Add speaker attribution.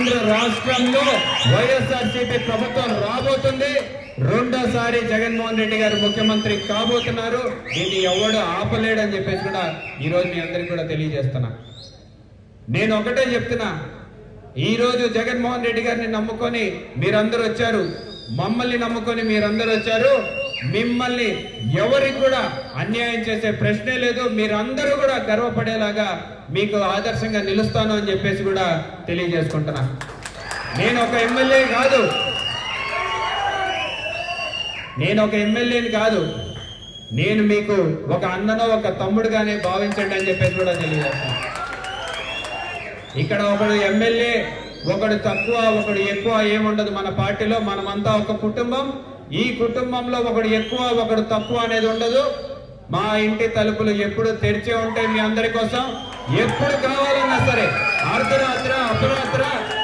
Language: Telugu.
Speaker 1: ఆంధ్ర రాష్ట్రంలో వైఎస్ఆర్సీపీ ప్రభుత్వం రాబోతుంది. రెండోసారి జగన్మోహన్ రెడ్డి గారు ముఖ్యమంత్రి కాబోతున్నారు. దీన్ని ఎవడు ఆపలేడని చెప్పేసి కూడా ఈరోజు మీ అందరికీ కూడా తెలియజేస్తున్నా. నేను ఒకటే చెప్తున్నా, ఈరోజు జగన్మోహన్ రెడ్డి గారిని నమ్ముకొని మీరందరూ వచ్చారు, మమ్మల్ని నమ్ముకొని మీరందరూ వచ్చారు. మిమ్మల్ని ఎవరికి కూడా అన్యాయం చేసే ప్రశ్నే లేదు. మీరందరూ కూడా గర్వపడేలాగా మీకు ఆదర్శంగా నిలుస్తాను అని చెప్పేసి కూడా తెలియజేసుకుంటున్నా. నేను ఒక ఎమ్మెల్యేని కాదు, నేను మీకు ఒక అన్ననో ఒక తమ్ముడుగానే భావించండి అని చెప్పేసి కూడా తెలియజేస్తాను. ఇక్కడ ఒకడు ఎమ్మెల్యే, ఒకడు తక్కువ, ఒకడు ఎక్కువ ఏముండదు. మన పార్టీలో మనమంతా ఒక కుటుంబం. ఈ కుటుంబంలో ఒకడు ఎక్కువ, ఒకడు తక్కువ అనేది ఉండదు. మా ఇంటి తలుపులు ఎప్పుడు తెరిచే ఉంటాయి మీ అందరి కోసం. ఎప్పుడు కావాలన్నా సరే, అర్ధరాత్ర, అపరాత్ర,